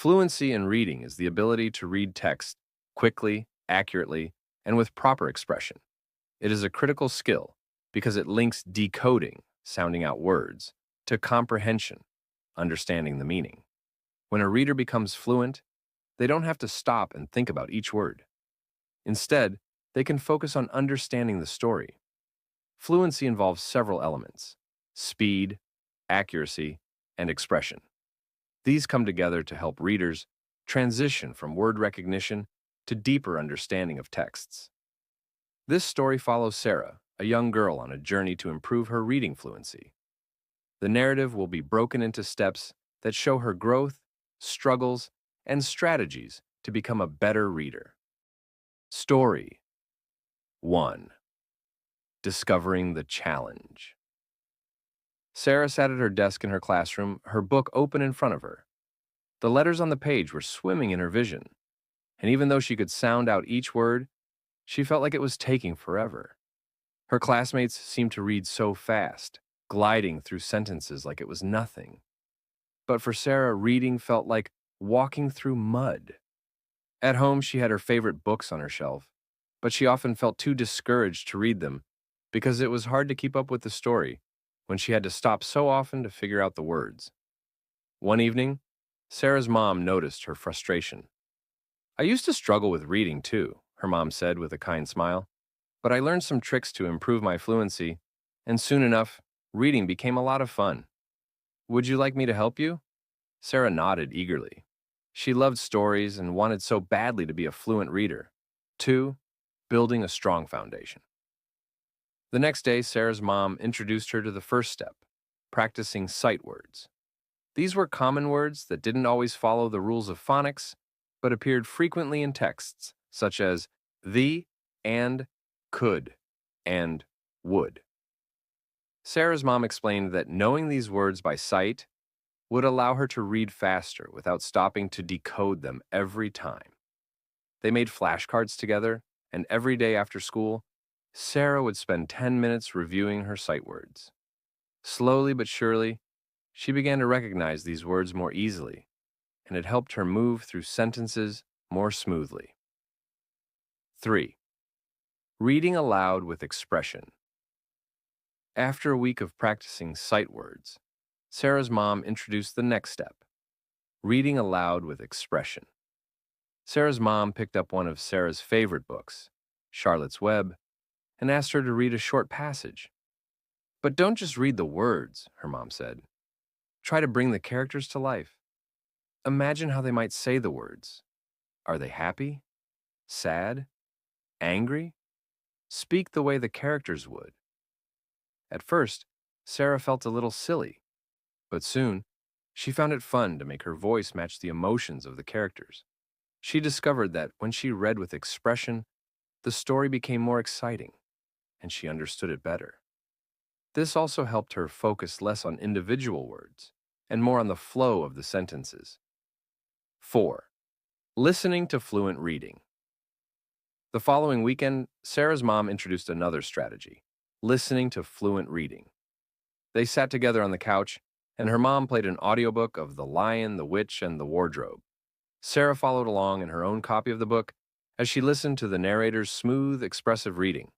Fluency in reading is the ability to read text quickly, accurately, and with proper expression. It is a critical skill because it links decoding, sounding out words, to comprehension, understanding the meaning. When a reader becomes fluent, they don't have to stop and think about each word. Instead, they can focus on understanding the story. Fluency involves several elements: speed, accuracy, and expression. These come together to help readers transition from word recognition to deeper understanding of texts. This story follows Sarah, a young girl on a journey to improve her reading fluency. The narrative will be broken into steps that show her growth, struggles, and strategies to become a better reader. Story 1. Discovering the challenge. Sarah sat at her desk in her classroom, her book open in front of her. The letters on the page were swimming in her vision, and even though she could sound out each word, she felt like it was taking forever. Her classmates seemed to read so fast, gliding through sentences like it was nothing. But for Sarah, reading felt like walking through mud. At home, she had her favorite books on her shelf, but she often felt too discouraged to read them because it was hard to keep up with the story when she had to stop so often to figure out the words. One evening, Sarah's mom noticed her frustration. "I used to struggle with reading too," her mom said with a kind smile, "but I learned some tricks to improve my fluency, and soon enough, reading became a lot of fun. Would you like me to help you?" Sarah nodded eagerly. She loved stories and wanted so badly to be a fluent reader. 2. Building a strong foundation. The next day, Sarah's mom introduced her to the first step, practicing sight words. These were common words that didn't always follow the rules of phonics, but appeared frequently in texts, such as the, and, could, and would. Sarah's mom explained that knowing these words by sight would allow her to read faster without stopping to decode them every time. They made flashcards together, and every day after school, Sarah would spend 10 minutes reviewing her sight words. Slowly but surely, she began to recognize these words more easily, and it helped her move through sentences more smoothly. 3. Reading aloud with expression. After a week of practicing sight words, Sarah's mom introduced the next step, reading aloud with expression. Sarah's mom picked up one of Sarah's favorite books, Charlotte's Web, and asked her to read a short passage. "But don't just read the words," her mom said. "Try to bring the characters to life. Imagine how they might say the words. Are they happy? Sad? Angry? Speak the way the characters would." At first, Sarah felt a little silly, but soon, she found it fun to make her voice match the emotions of the characters. She discovered that when she read with expression, the story became more exciting, and she understood it better. This also helped her focus less on individual words and more on the flow of the sentences. 4. Listening to fluent reading. The following weekend, Sarah's mom introduced another strategy, listening to fluent reading. They sat together on the couch, and her mom played an audiobook of The Lion, the Witch, and the Wardrobe. Sarah followed along in her own copy of the book as she listened to the narrator's smooth, expressive reading.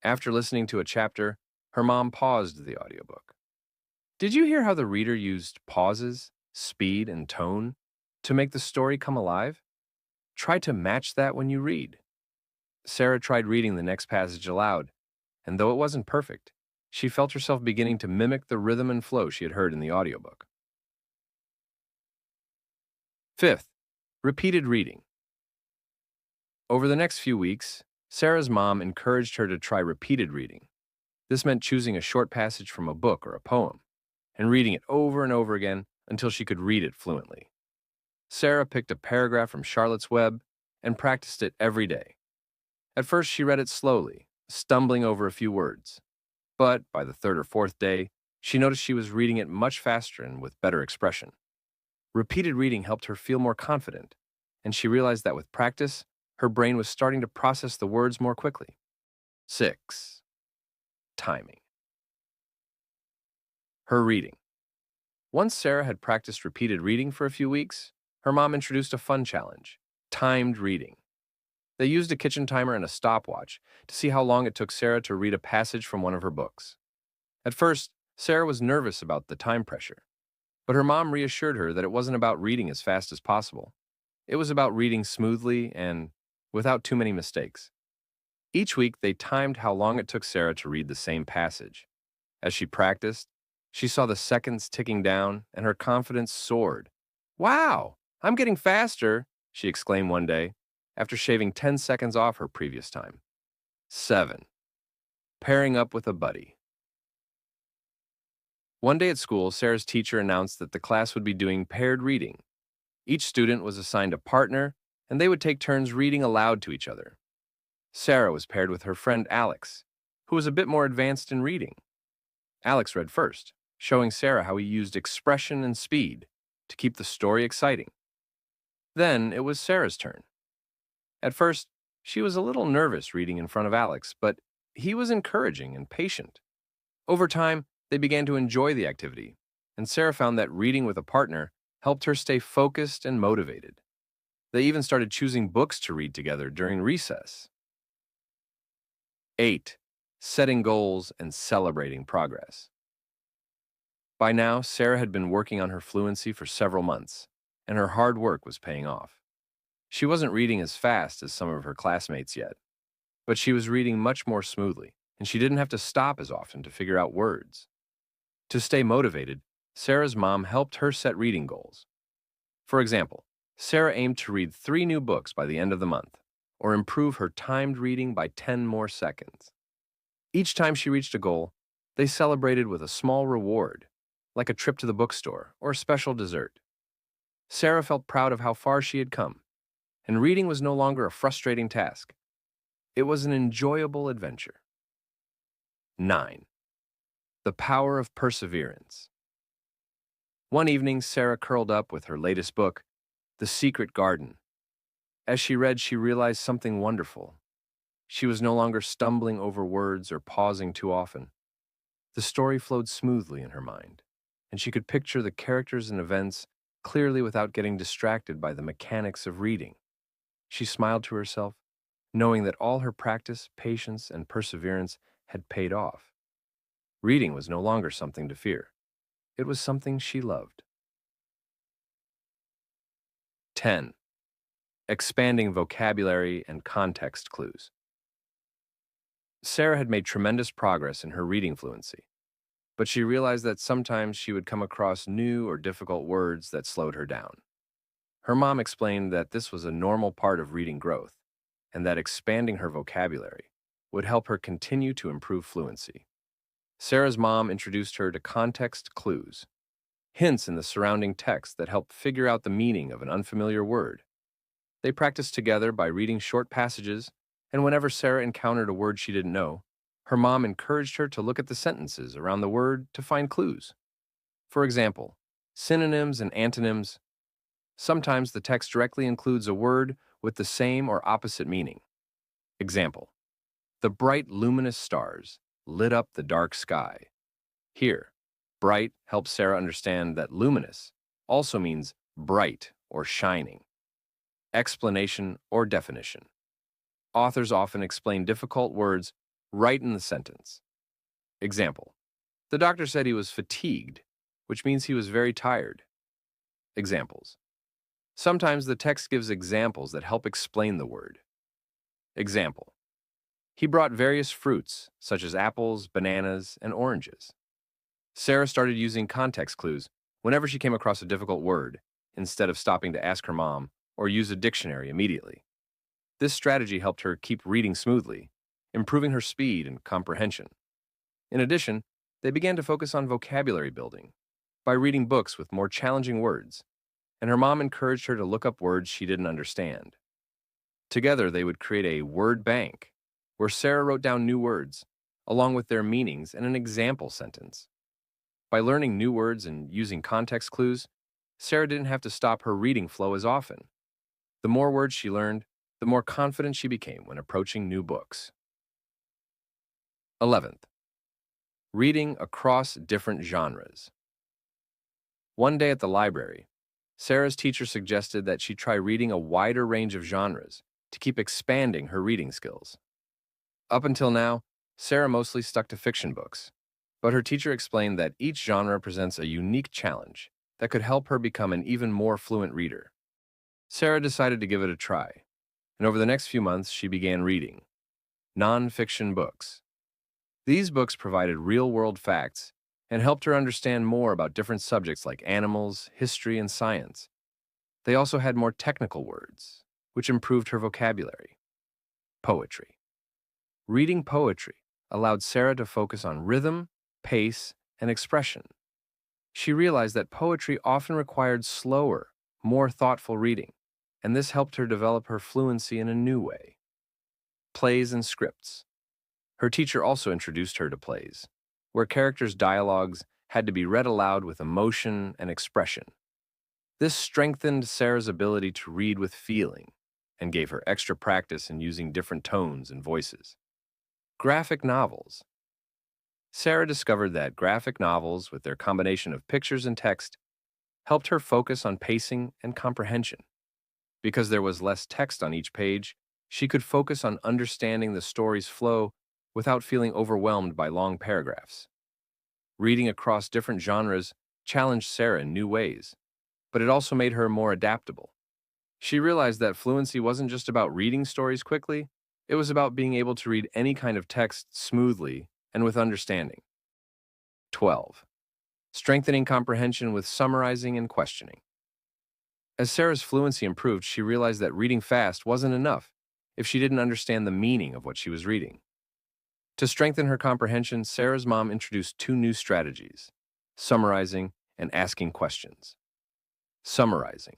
After listening to a chapter, her mom paused the audiobook. "Did you hear how the reader used pauses, speed, and tone to make the story come alive? Try to match that when you read." Sarah tried reading the next passage aloud, and though it wasn't perfect, she felt herself beginning to mimic the rhythm and flow she had heard in the audiobook. 5. Repeated reading. Over the next few weeks, Sarah's mom encouraged her to try repeated reading. This meant choosing a short passage from a book or a poem and reading it over and over again until she could read it fluently. Sarah picked a paragraph from Charlotte's Web and practiced it every day. At first, she read it slowly, stumbling over a few words. But by the third or fourth day, she noticed she was reading it much faster and with better expression. Repeated reading helped her feel more confident, and she realized that with practice, her brain was starting to process the words more quickly. 6. Timing. Her reading. Once Sarah had practiced repeated reading for a few weeks, her mom introduced a fun challenge: timed reading. They used a kitchen timer and a stopwatch to see how long it took Sarah to read a passage from one of her books. At first, Sarah was nervous about the time pressure, but her mom reassured her that it wasn't about reading as fast as possible. It was about reading smoothly and without too many mistakes. Each week, they timed how long it took Sarah to read the same passage. As she practiced, she saw the seconds ticking down and her confidence soared. "Wow, I'm getting faster," she exclaimed one day, after shaving 10 seconds off her previous time. 7. Pairing up with a buddy. One day at school, Sarah's teacher announced that the class would be doing paired reading. Each student was assigned a partner, and they would take turns reading aloud to each other. Sarah was paired with her friend Alex, who was a bit more advanced in reading. Alex read first, showing Sarah how he used expression and speed to keep the story exciting. Then it was Sarah's turn. At first, she was a little nervous reading in front of Alex, but he was encouraging and patient. Over time, they began to enjoy the activity, and Sarah found that reading with a partner helped her stay focused and motivated. They even started choosing books to read together during recess. 8. Setting goals and celebrating progress. By now, Sarah had been working on her fluency for several months, and her hard work was paying off. She wasn't reading as fast as some of her classmates yet, but she was reading much more smoothly, and she didn't have to stop as often to figure out words. To stay motivated, Sarah's mom helped her set reading goals. For example, Sarah aimed to read 3 new books by the end of the month, or improve her timed reading by 10 more seconds. Each time she reached a goal, they celebrated with a small reward, like a trip to the bookstore or a special dessert. Sarah felt proud of how far she had come, and reading was no longer a frustrating task. It was an enjoyable adventure. 9. The power of perseverance. One evening, Sarah curled up with her latest book, The Secret Garden. As she read, she realized something wonderful. She was no longer stumbling over words or pausing too often. The story flowed smoothly in her mind, and she could picture the characters and events clearly without getting distracted by the mechanics of reading. She smiled to herself, knowing that all her practice, patience, and perseverance had paid off. Reading was no longer something to fear. It was something she loved. 10. Expanding vocabulary and context clues. Sarah had made tremendous progress in her reading fluency, but she realized that sometimes she would come across new or difficult words that slowed her down. Her mom explained that this was a normal part of reading growth, and that expanding her vocabulary would help her continue to improve fluency. Sarah's mom introduced her to context clues, hints in the surrounding text that help figure out the meaning of an unfamiliar word. They practiced together by reading short passages, and whenever Sarah encountered a word she didn't know, her mom encouraged her to look at the sentences around the word to find clues. For example, synonyms and antonyms. Sometimes the text directly includes a word with the same or opposite meaning. Example: the bright luminous stars lit up the dark sky. Here, bright helps Sarah understand that luminous also means bright or shining. Explanation or definition. Authors often explain difficult words right in the sentence. Example: the doctor said he was fatigued, which means he was very tired. Examples: sometimes the text gives examples that help explain the word. Example: he brought various fruits, such as apples, bananas, and oranges. Sarah started using context clues whenever she came across a difficult word, instead of stopping to ask her mom or use a dictionary immediately. This strategy helped her keep reading smoothly, improving her speed and comprehension. In addition, they began to focus on vocabulary building by reading books with more challenging words, and her mom encouraged her to look up words she didn't understand. Together, they would create a word bank where Sarah wrote down new words, along with their meanings and an example sentence. By learning new words and using context clues, Sarah didn't have to stop her reading flow as often. The more words she learned, the more confident she became when approaching new books. 11th. Reading across different genres. One day at the library, Sarah's teacher suggested that she try reading a wider range of genres to keep expanding her reading skills. Up until now, Sarah mostly stuck to fiction books, but her teacher explained that each genre presents a unique challenge that could help her become an even more fluent reader. Sarah decided to give it a try, and over the next few months, she began reading non-fiction books. These books provided real-world facts and helped her understand more about different subjects like animals, history, and science. They also had more technical words, which improved her vocabulary. Poetry. Reading poetry allowed Sarah to focus on rhythm, pace, and expression. She realized that poetry often required slower, more thoughtful reading, and this helped her develop her fluency in a new way. Plays and scripts. Her teacher also introduced her to plays, where characters' dialogues had to be read aloud with emotion and expression. This strengthened Sarah's ability to read with feeling and gave her extra practice in using different tones and voices. Graphic novels. Sarah discovered that graphic novels, with their combination of pictures and text, helped her focus on pacing and comprehension. Because there was less text on each page, she could focus on understanding the story's flow without feeling overwhelmed by long paragraphs. Reading across different genres challenged Sarah in new ways, but it also made her more adaptable. She realized that fluency wasn't just about reading stories quickly, it was about being able to read any kind of text smoothly and with understanding. 12. Strengthening comprehension with summarizing and questioning. As Sarah's fluency improved, she realized that reading fast wasn't enough if she didn't understand the meaning of what she was reading. To strengthen her comprehension, Sarah's mom introduced two new strategies: summarizing and asking questions. Summarizing.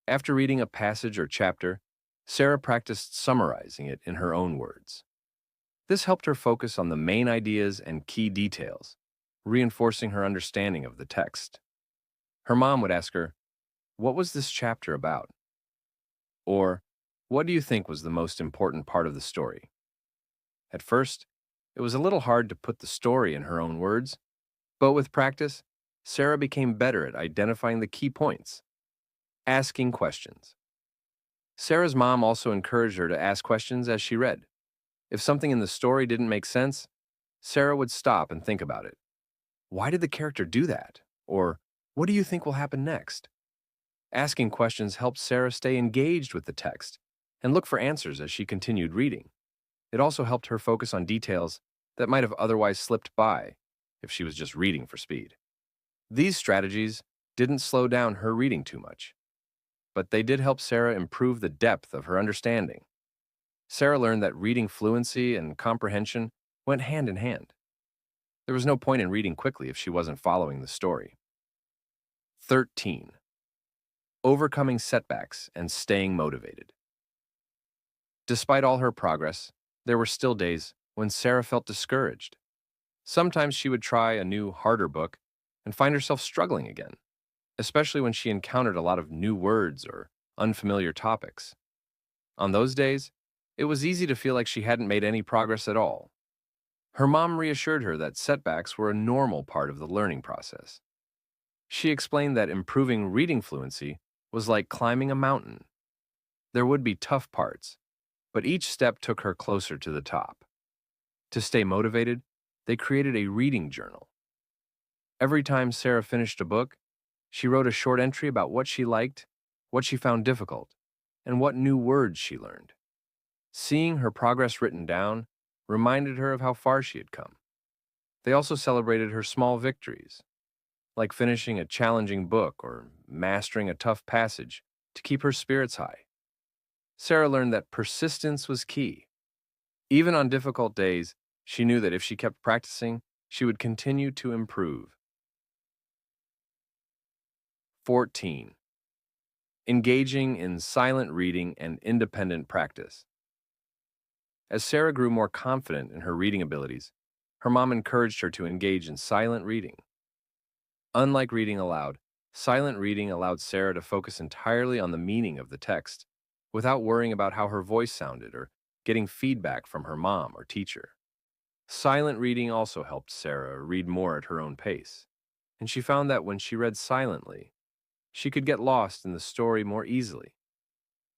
After reading a passage or chapter, Sarah practiced summarizing it in her own words. This helped her focus on the main ideas and key details, reinforcing her understanding of the text. Her mom would ask her, "What was this chapter about?" Or, "What do you think was the most important part of the story?" At first, it was a little hard to put the story in her own words, but with practice, Sarah became better at identifying the key points. Asking questions. Sarah's mom also encouraged her to ask questions as she read. If something in the story didn't make sense, Sarah would stop and think about it. Why did the character do that? Or, what do you think will happen next? Asking questions helped Sarah stay engaged with the text and look for answers as she continued reading. It also helped her focus on details that might have otherwise slipped by if she was just reading for speed. These strategies didn't slow down her reading too much, but they did help Sarah improve the depth of her understanding. Sarah learned that reading fluency and comprehension went hand in hand. There was no point in reading quickly if she wasn't following the story. 13. Overcoming setbacks and staying motivated. Despite all her progress, there were still days when Sarah felt discouraged. Sometimes she would try a new, harder book and find herself struggling again, especially when she encountered a lot of new words or unfamiliar topics. On those days, it was easy to feel like she hadn't made any progress at all. Her mom reassured her that setbacks were a normal part of the learning process. She explained that improving reading fluency was like climbing a mountain. There would be tough parts, but each step took her closer to the top. To stay motivated, they created a reading journal. Every time Sarah finished a book, she wrote a short entry about what she liked, what she found difficult, and what new words she learned. Seeing her progress written down reminded her of how far she had come. They also celebrated her small victories, like finishing a challenging book or mastering a tough passage, to keep her spirits high. Sarah learned that persistence was key. Even on difficult days, she knew that if she kept practicing, she would continue to improve. 14. Engaging in silent reading and independent practice. As Sarah grew more confident in her reading abilities, her mom encouraged her to engage in silent reading. Unlike reading aloud, silent reading allowed Sarah to focus entirely on the meaning of the text, without worrying about how her voice sounded or getting feedback from her mom or teacher. Silent reading also helped Sarah read more at her own pace, and she found that when she read silently, She could get lost in the story more easily.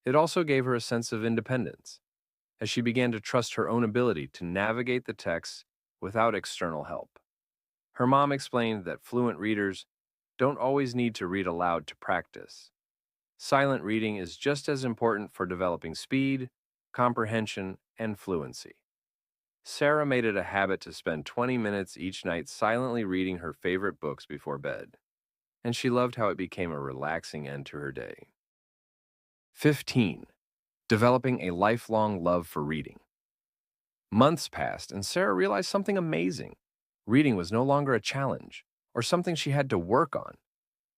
It also gave her a sense of independence, as she began to trust her own ability to navigate the text without external help. Her mom explained that fluent readers don't always need to read aloud to practice. Silent reading is just as important for developing speed, comprehension, and fluency. Sarah made it a habit to spend 20 minutes each night silently reading her favorite books before bed, and she loved how it became a relaxing end to her day. 15. Developing a lifelong love for reading. Months passed, and Sarah realized something amazing. Reading was no longer a challenge or something she had to work on.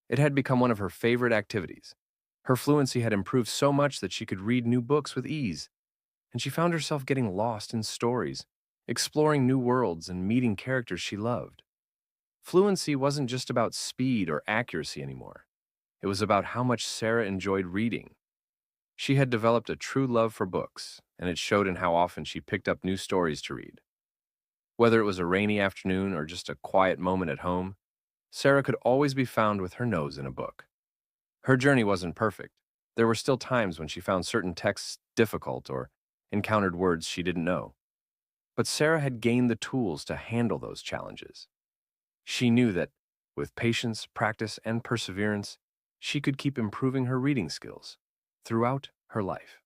It had become one of her favorite activities. Her fluency had improved so much that she could read new books with ease, and she found herself getting lost in stories, exploring new worlds, and meeting characters she loved. Fluency wasn't just about speed or accuracy anymore. It was about how much Sarah enjoyed reading. She had developed a true love for books, and it showed in how often she picked up new stories to read. Whether it was a rainy afternoon or just a quiet moment at home, Sarah could always be found with her nose in a book. Her journey wasn't perfect. There were still times when she found certain texts difficult or encountered words she didn't know. But Sarah had gained the tools to handle those challenges. She knew that, with patience, practice, and perseverance, she could keep improving her reading skills throughout her life.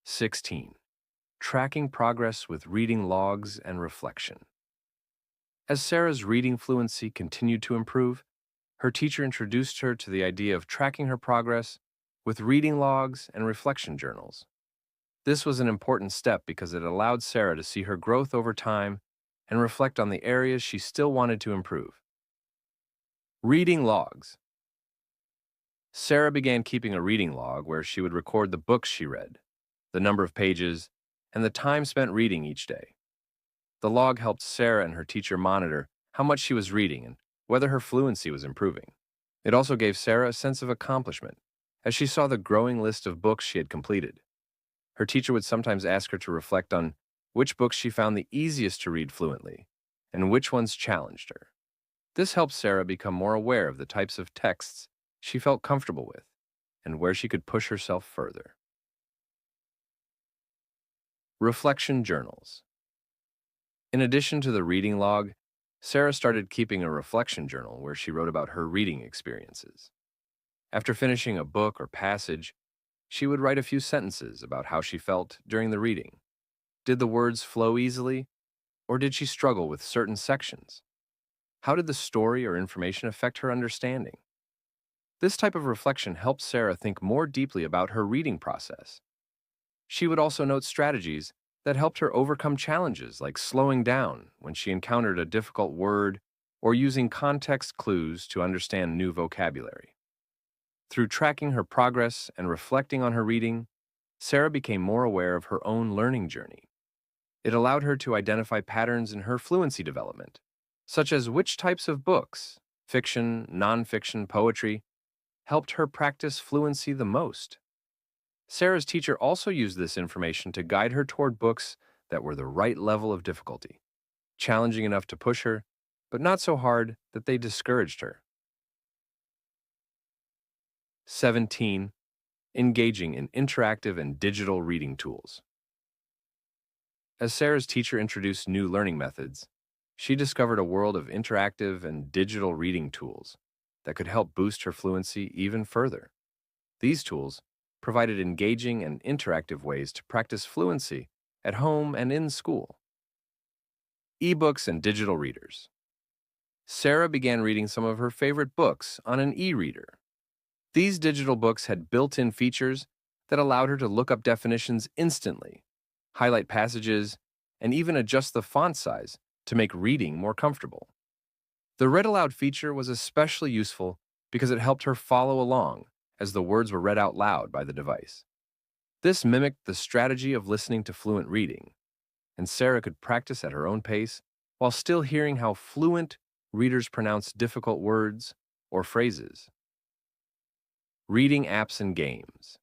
16. Tracking progress with reading logs and reflection. As Sarah's reading fluency continued to improve, her teacher introduced her to the idea of tracking her progress with reading logs and reflection journals. This was an important step because it allowed Sarah to see her growth over time and reflect on the areas she still wanted to improve. Reading logs. Sarah began keeping a reading log where she would record the books she read, the number of pages, and the time spent reading each day. The log helped Sarah and her teacher monitor how much she was reading and whether her fluency was improving. It also gave Sarah a sense of accomplishment, as she saw the growing list of books she had completed. Her teacher would sometimes ask her to reflect on which books she found the easiest to read fluently and which ones challenged her. This helped Sarah become more aware of the types of texts she felt comfortable with and where she could push herself further. Reflection journals. In addition to the reading log, Sarah started keeping a reflection journal where she wrote about her reading experiences. After finishing a book or passage, she would write a few sentences about how she felt during the reading. Did the words flow easily, or did she struggle with certain sections? How did the story or information affect her understanding? This type of reflection helped Sarah think more deeply about her reading process. She would also note strategies that helped her overcome challenges like slowing down when she encountered a difficult word or using context clues to understand new vocabulary. Through tracking her progress and reflecting on her reading, Sarah became more aware of her own learning journey. It allowed her to identify patterns in her fluency development, such as which types of books, fiction, nonfiction, poetry, helped her practice fluency the most. Sarah's teacher also used this information to guide her toward books that were the right level of difficulty, challenging enough to push her, but not so hard that they discouraged her. 17. Engaging in interactive and digital reading tools. As Sarah's teacher introduced new learning methods, she discovered a world of interactive and digital reading tools that could help boost her fluency even further. These tools provided engaging and interactive ways to practice fluency at home and in school. Ebooks and digital readers. Sarah began reading some of her favorite books on an e-reader. These digital books had built-in features that allowed her to look up definitions instantly, highlight passages, and even adjust the font size to make reading more comfortable. The read aloud feature was especially useful because it helped her follow along as the words were read out loud by the device. This mimicked the strategy of listening to fluent reading, and Sarah could practice at her own pace while still hearing how fluent readers pronounce difficult words or phrases. Reading apps and games.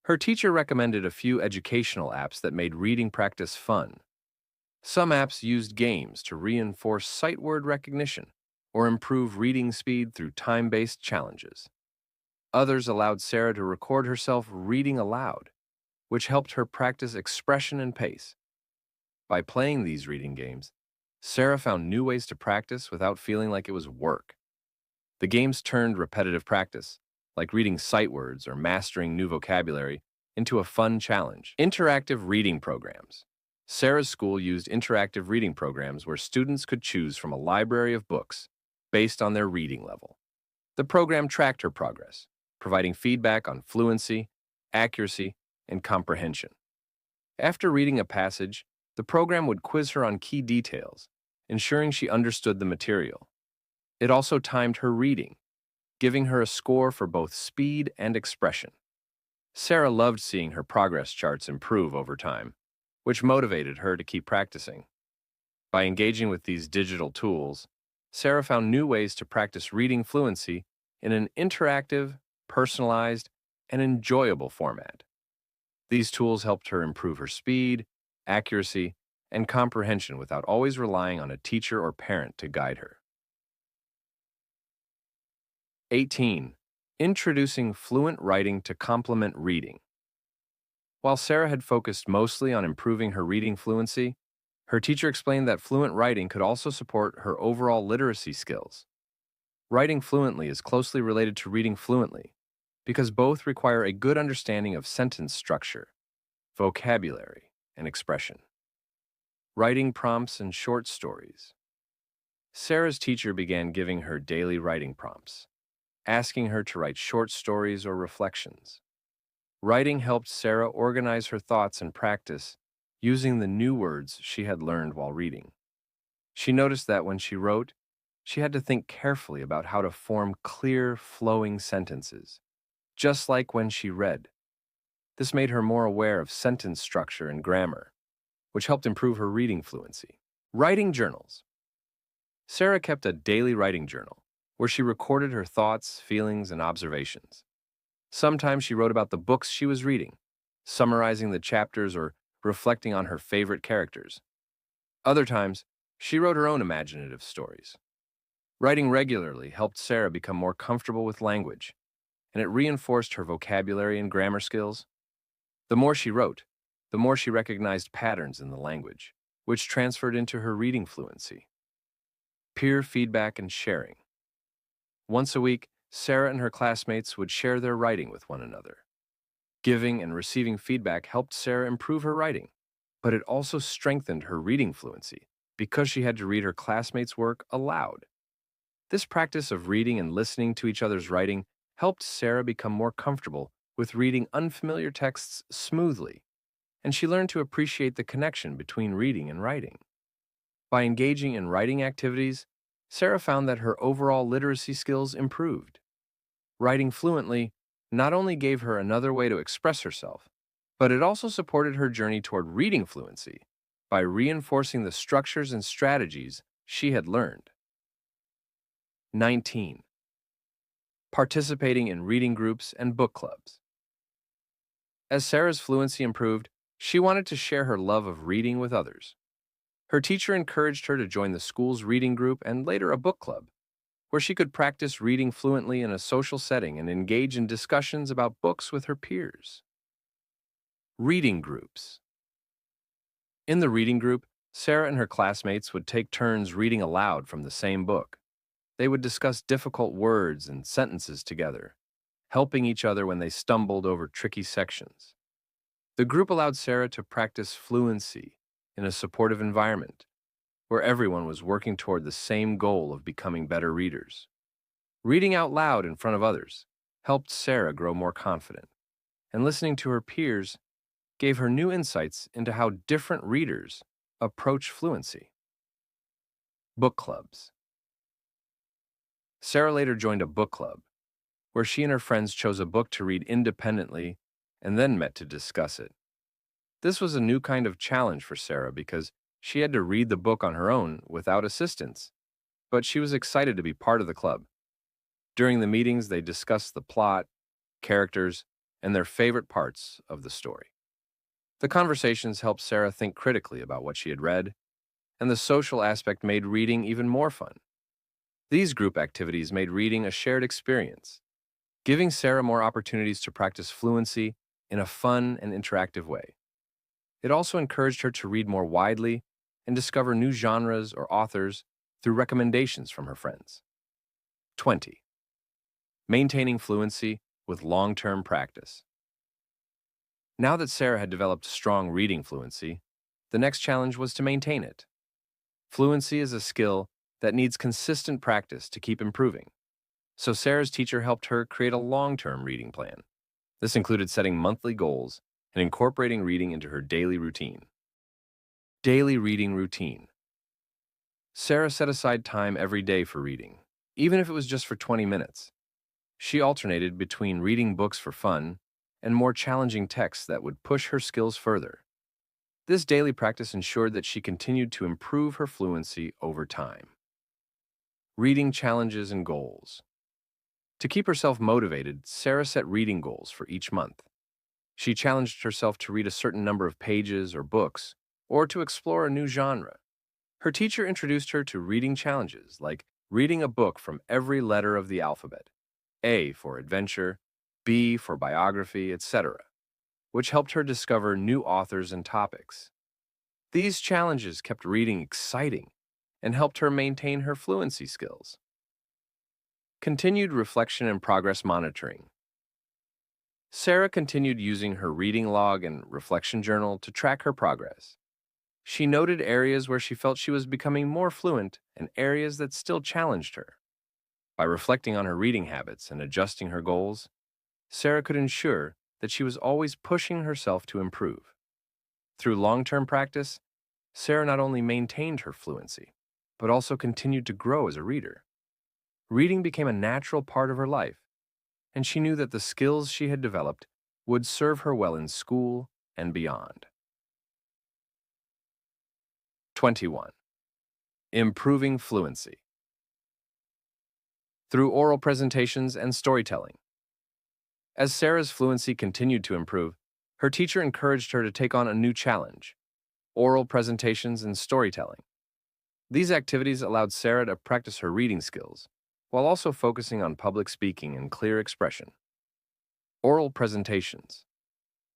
Her teacher recommended a few educational apps that made reading practice fun. Some apps used games to reinforce sight word recognition or improve reading speed through time-based challenges. Others allowed Sarah to record herself reading aloud, which helped her practice expression and pace. By playing these reading games, Sarah found new ways to practice without feeling like it was work. The games turned repetitive practice, like reading sight words or mastering new vocabulary, into a fun challenge. Interactive reading programs. Sarah's school used interactive reading programs where students could choose from a library of books based on their reading level. The program tracked her progress, providing feedback on fluency, accuracy, and comprehension. After reading a passage, the program would quiz her on key details, ensuring she understood the material. It also timed her reading, giving her a score for both speed and expression. Sarah loved seeing her progress charts improve over time, which motivated her to keep practicing. By engaging with these digital tools, Sarah found new ways to practice reading fluency in an interactive, personalized, and enjoyable format. These tools helped her improve her speed, accuracy, and comprehension without always relying on a teacher or parent to guide her. 18. Introducing fluent writing to complement reading. While Sarah had focused mostly on improving her reading fluency, her teacher explained that fluent writing could also support her overall literacy skills. Writing fluently is closely related to reading fluently because both require a good understanding of sentence structure, vocabulary, and expression. Writing prompts and short stories. Sarah's teacher began giving her daily writing prompts, asking her to write short stories or reflections. Writing helped Sarah organize her thoughts and practice using the new words she had learned while reading. She noticed that when she wrote, she had to think carefully about how to form clear, flowing sentences, just like when she read. This made her more aware of sentence structure and grammar, which helped improve her reading fluency. Writing journals. Sarah kept a daily writing journal where she recorded her thoughts, feelings, and observations. Sometimes she wrote about the books she was reading, summarizing the chapters or reflecting on her favorite characters. Other times, she wrote her own imaginative stories. Writing regularly helped Sarah become more comfortable with language, and it reinforced her vocabulary and grammar skills. The more she wrote, the more she recognized patterns in the language, which transferred into her reading fluency. Peer feedback and sharing. Once a week, Sarah and her classmates would share their writing with one another. Giving and receiving feedback helped Sarah improve her writing, but it also strengthened her reading fluency because she had to read her classmates' work aloud. This practice of reading and listening to each other's writing helped Sarah become more comfortable with reading unfamiliar texts smoothly, and she learned to appreciate the connection between reading and writing. By engaging in writing activities, Sarah found that her overall literacy skills improved. Writing fluently not only gave her another way to express herself, but it also supported her journey toward reading fluency by reinforcing the structures and strategies she had learned. 19. Participating in reading groups and book clubs. As Sarah's fluency improved, she wanted to share her love of reading with others. Her teacher encouraged her to join the school's reading group and later a book club, where she could practice reading fluently in a social setting and engage in discussions about books with her peers. Reading groups. In the reading group, Sarah and her classmates would take turns reading aloud from the same book. They would discuss difficult words and sentences together, helping each other when they stumbled over tricky sections. The group allowed Sarah to practice fluency in a supportive environment where everyone was working toward the same goal of becoming better readers. Reading out loud in front of others helped Sarah grow more confident, and listening to her peers gave her new insights into how different readers approach fluency. Book clubs. Sarah later joined a book club, where she and her friends chose a book to read independently and then met to discuss it. This was a new kind of challenge for Sarah because she had to read the book on her own without assistance, but she was excited to be part of the club. During the meetings, they discussed the plot, characters, and their favorite parts of the story. The conversations helped Sarah think critically about what she had read, and the social aspect made reading even more fun. These group activities made reading a shared experience, giving Sarah more opportunities to practice fluency in a fun and interactive way. It also encouraged her to read more widely and discover new genres or authors through recommendations from her friends. 20. Maintaining fluency with long-term practice. Now that Sarah had developed strong reading fluency, the next challenge was to maintain it. Fluency is a skill that needs consistent practice to keep improving. So Sarah's teacher helped her create a long-term reading plan. This included setting monthly goals and incorporating reading into her daily routine. Daily reading routine. Sarah set aside time every day for reading, even if it was just for 20 minutes. She alternated between reading books for fun and more challenging texts that would push her skills further. This daily practice ensured that she continued to improve her fluency over time. Reading challenges and goals. To keep herself motivated, Sarah set reading goals for each month. She challenged herself to read a certain number of pages or books, or to explore a new genre. Her teacher introduced her to reading challenges, like reading a book from every letter of the alphabet, A for adventure, B for biography, etc., which helped her discover new authors and topics. These challenges kept reading exciting and helped her maintain her fluency skills. Continued reflection and progress monitoring. Sarah continued using her reading log and reflection journal to track her progress. She noted areas where she felt she was becoming more fluent and areas that still challenged her. By reflecting on her reading habits and adjusting her goals, Sarah could ensure that she was always pushing herself to improve. Through long-term practice, Sarah not only maintained her fluency, but also continued to grow as a reader. Reading became a natural part of her life, and she knew that the skills she had developed would serve her well in school and beyond. 21. Improving fluency. Through oral presentations and storytelling. As Sarah's fluency continued to improve, her teacher encouraged her to take on a new challenge: oral presentations and storytelling. These activities allowed Sarah to practice her reading skills, while also focusing on public speaking and clear expression. Oral presentations.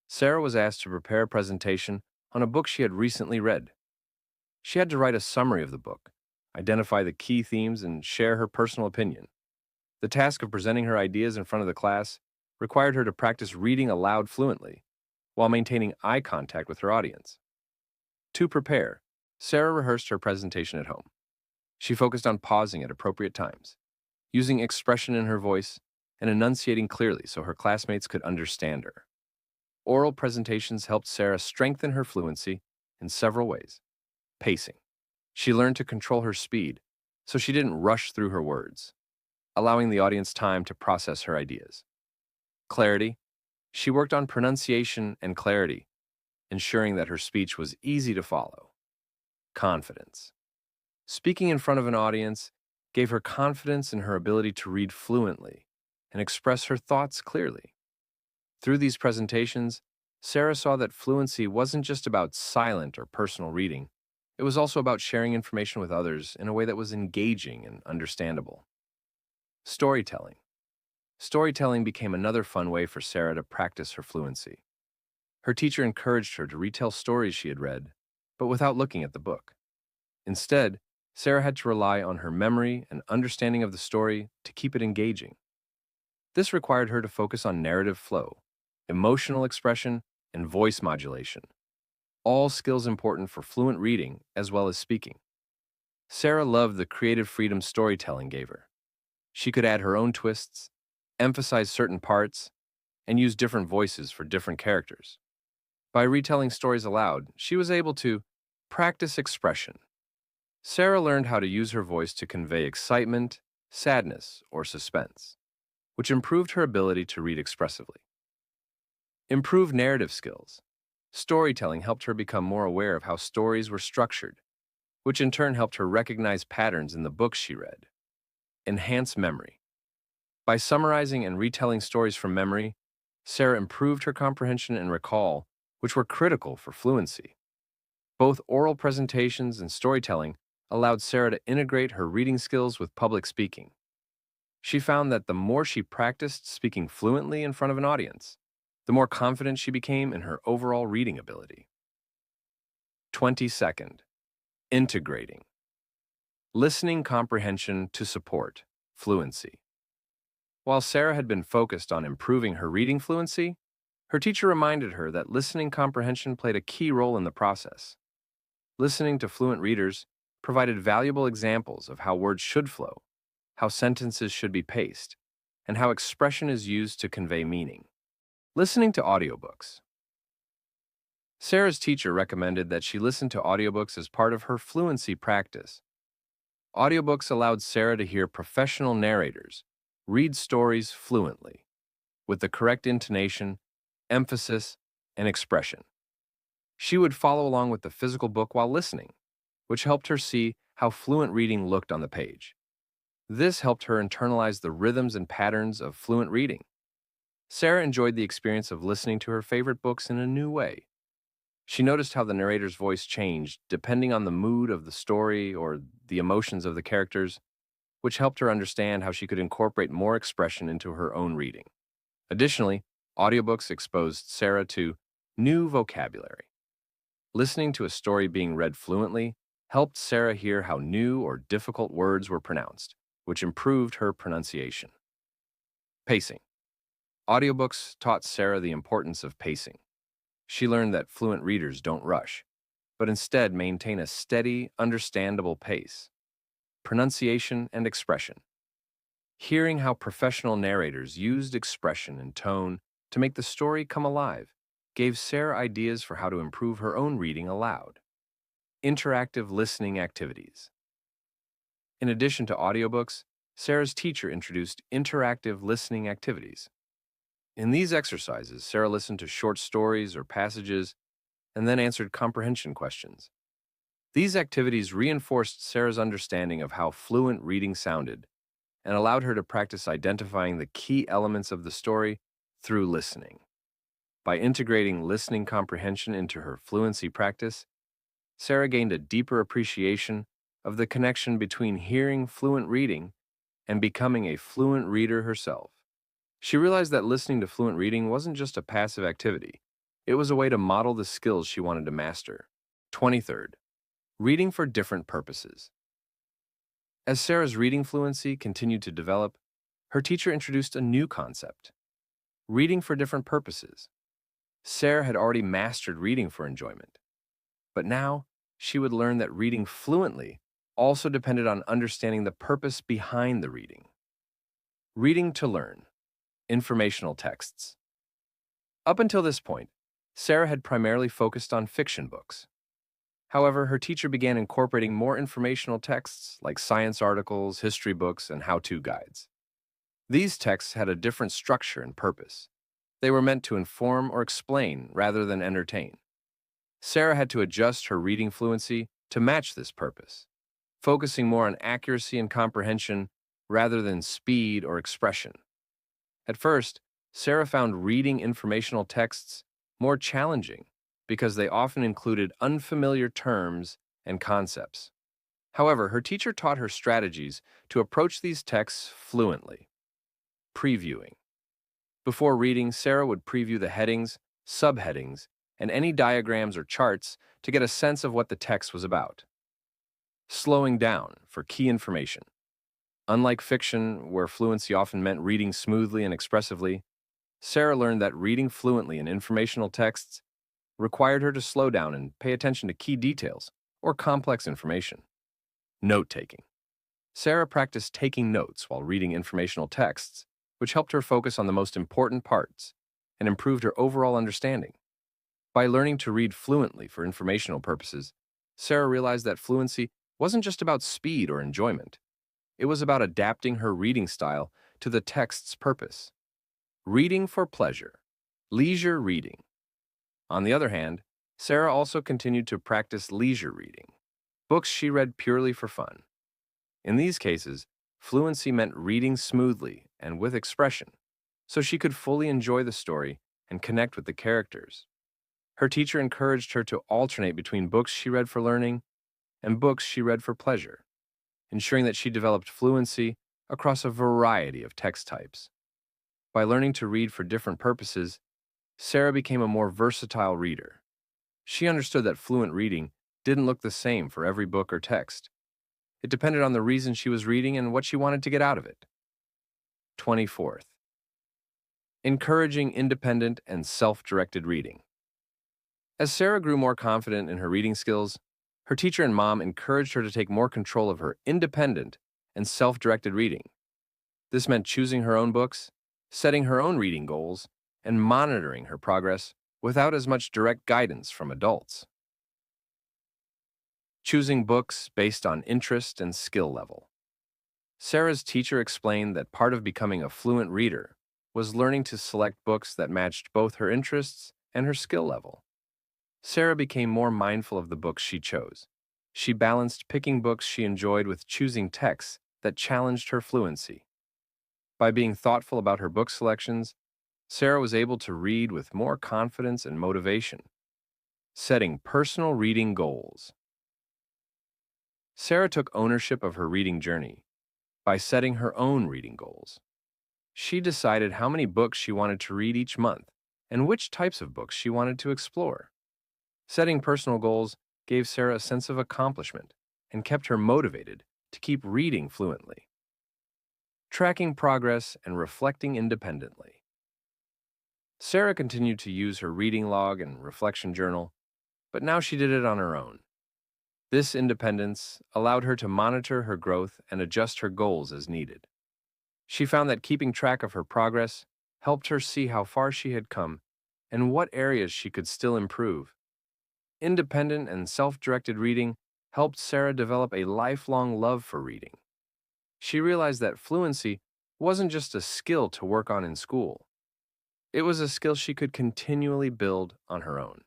Sarah was asked to prepare a presentation on a book she had recently read. She had to write a summary of the book, identify the key themes, and share her personal opinion. The task of presenting her ideas in front of the class required her to practice reading aloud fluently, while maintaining eye contact with her audience. To prepare, Sarah rehearsed her presentation at home. She focused on pausing at appropriate times, using expression in her voice, and enunciating clearly so her classmates could understand her. Oral presentations helped Sarah strengthen her fluency in several ways. Pacing. She learned to control her speed, so she didn't rush through her words, allowing the audience time to process her ideas. Clarity. She worked on pronunciation and clarity, ensuring that her speech was easy to follow. Confidence. Speaking in front of an audience gave her confidence in her ability to read fluently and express her thoughts clearly. Through these presentations, Sarah saw that fluency wasn't just about silent or personal reading. It was also about sharing information with others in a way that was engaging and understandable. Storytelling. Storytelling became another fun way for Sarah to practice her fluency. Her teacher encouraged her to retell stories she had read, but without looking at the book. Instead, Sarah had to rely on her memory and understanding of the story to keep it engaging. This required her to focus on narrative flow, emotional expression, and voice modulation, all skills important for fluent reading as well as speaking. Sarah loved the creative freedom storytelling gave her. She could add her own twists, emphasize certain parts, and use different voices for different characters. By retelling stories aloud, she was able to practice expression. Sarah learned how to use her voice to convey excitement, sadness, or suspense, which improved her ability to read expressively. Improved narrative skills. Storytelling helped her become more aware of how stories were structured, which in turn helped her recognize patterns in the books she read. Enhance memory. By summarizing and retelling stories from memory, Sarah improved her comprehension and recall, which were critical for fluency. Both oral presentations and storytelling allowed Sarah to integrate her reading skills with public speaking. She found that the more she practiced speaking fluently in front of an audience, the more confident she became in her overall reading ability. 22nd, integrating. Listening comprehension to support fluency. While Sarah had been focused on improving her reading fluency, her teacher reminded her that listening comprehension played a key role in the process. Listening to fluent readers provided valuable examples of how words should flow, how sentences should be paced, and how expression is used to convey meaning. Listening to audiobooks. Sarah's teacher recommended that she listen to audiobooks as part of her fluency practice. Audiobooks allowed Sarah to hear professional narrators read stories fluently, with the correct intonation, emphasis, and expression. She would follow along with the physical book while listening, which helped her see how fluent reading looked on the page. This helped her internalize the rhythms and patterns of fluent reading. Sarah enjoyed the experience of listening to her favorite books in a new way. She noticed how the narrator's voice changed depending on the mood of the story or the emotions of the characters, which helped her understand how she could incorporate more expression into her own reading. Additionally, audiobooks exposed Sarah to new vocabulary. Listening to a story being read fluently helped Sarah hear how new or difficult words were pronounced, which improved her pronunciation. Pacing. Audiobooks taught Sarah the importance of pacing. She learned that fluent readers don't rush, but instead maintain a steady, understandable pace. Pronunciation and expression. Hearing how professional narrators used expression and tone to make the story come alive gave Sarah ideas for how to improve her own reading aloud. Interactive listening activities. In addition to audiobooks, Sarah's teacher introduced interactive listening activities. In these exercises, Sarah listened to short stories or passages and then answered comprehension questions. These activities reinforced Sarah's understanding of how fluent reading sounded and allowed her to practice identifying the key elements of the story through listening. By integrating listening comprehension into her fluency practice, Sarah gained a deeper appreciation of the connection between hearing fluent reading and becoming a fluent reader herself. She realized that listening to fluent reading wasn't just a passive activity. It was a way to model the skills she wanted to master. 23rd, reading for different purposes. As Sarah's reading fluency continued to develop, her teacher introduced a new concept: reading for different purposes. Sarah had already mastered reading for enjoyment, but now she would learn that reading fluently also depended on understanding the purpose behind the reading. Reading to learn. Informational texts. Up until this point, Sarah had primarily focused on fiction books. However, her teacher began incorporating more informational texts like science articles, history books, and how-to guides. These texts had a different structure and purpose. They were meant to inform or explain rather than entertain. Sarah had to adjust her reading fluency to match this purpose, focusing more on accuracy and comprehension rather than speed or expression. At first, Sarah found reading informational texts more challenging because they often included unfamiliar terms and concepts. However, her teacher taught her strategies to approach these texts fluently. Previewing. Before reading, Sarah would preview the headings, subheadings, and any diagrams or charts to get a sense of what the text was about. Slowing down for key information. Unlike fiction, where fluency often meant reading smoothly and expressively, Sarah learned that reading fluently in informational texts required her to slow down and pay attention to key details or complex information. Note-taking. Sarah practiced taking notes while reading informational texts, which helped her focus on the most important parts and improved her overall understanding. By learning to read fluently for informational purposes, Sarah realized that fluency wasn't just about speed or enjoyment. It was about adapting her reading style to the text's purpose. Reading for pleasure. Leisure reading. On the other hand, Sarah also continued to practice leisure reading, books she read purely for fun. In these cases, fluency meant reading smoothly and with expression, so she could fully enjoy the story and connect with the characters. Her teacher encouraged her to alternate between books she read for learning and books she read for pleasure, ensuring that she developed fluency across a variety of text types. By learning to read for different purposes, Sarah became a more versatile reader. She understood that fluent reading didn't look the same for every book or text. It depended on the reason she was reading and what she wanted to get out of it. 24th, encouraging independent and self-directed reading. As Sarah grew more confident in her reading skills, her teacher and mom encouraged her to take more control of her independent and self-directed reading. This meant choosing her own books, setting her own reading goals, and monitoring her progress without as much direct guidance from adults. Choosing books based on interest and skill level. Sarah's teacher explained that part of becoming a fluent reader was learning to select books that matched both her interests and her skill level. Sarah became more mindful of the books she chose. She balanced picking books she enjoyed with choosing texts that challenged her fluency. By being thoughtful about her book selections, Sarah was able to read with more confidence and motivation. Setting personal reading goals. Sarah took ownership of her reading journey by setting her own reading goals. She decided how many books she wanted to read each month and which types of books she wanted to explore. Setting personal goals gave Sarah a sense of accomplishment and kept her motivated to keep reading fluently. Tracking progress and reflecting independently. Sarah continued to use her reading log and reflection journal, but now she did it on her own. This independence allowed her to monitor her growth and adjust her goals as needed. She found that keeping track of her progress helped her see how far she had come and what areas she could still improve. Independent and self-directed reading helped Sarah develop a lifelong love for reading. She realized that fluency wasn't just a skill to work on in school. It was a skill she could continually build on her own.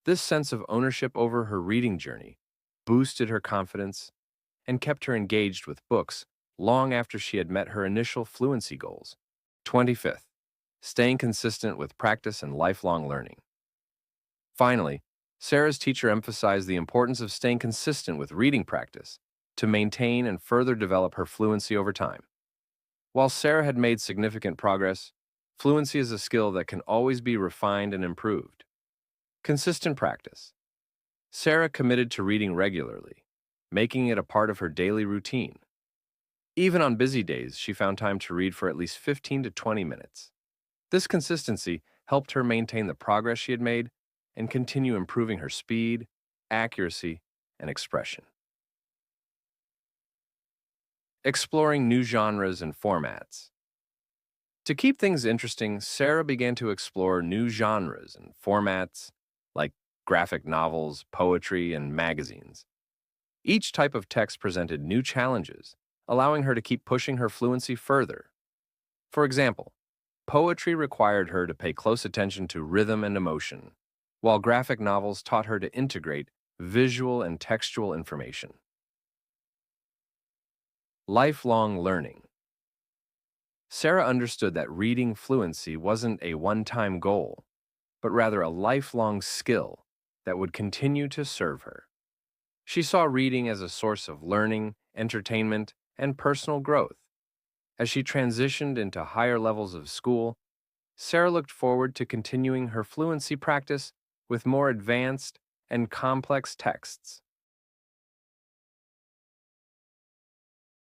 This sense of ownership over her reading journey boosted her confidence and kept her engaged with books long after she had met her initial fluency goals. 25th, staying consistent with practice and lifelong learning. Finally, Sarah's teacher emphasized the importance of staying consistent with reading practice to maintain and further develop her fluency over time. While Sarah had made significant progress, fluency is a skill that can always be refined and improved. Consistent practice. Sarah committed to reading regularly, making it a part of her daily routine. Even on busy days, she found time to read for at least 15 to 20 minutes. This consistency helped her maintain the progress she had made and continue improving her speed, accuracy, and expression. Exploring new genres and formats. To keep things interesting, Sarah began to explore new genres and formats like graphic novels, poetry, and magazines. Each type of text presented new challenges, allowing her to keep pushing her fluency further. For example, poetry required her to pay close attention to rhythm and emotion, while graphic novels taught her to integrate visual and textual information. Lifelong learning. Sarah understood that reading fluency wasn't a one-time goal, but rather a lifelong skill that would continue to serve her. She saw reading as a source of learning, entertainment, and personal growth. As she transitioned into higher levels of school, Sarah looked forward to continuing her fluency practice with more advanced and complex texts.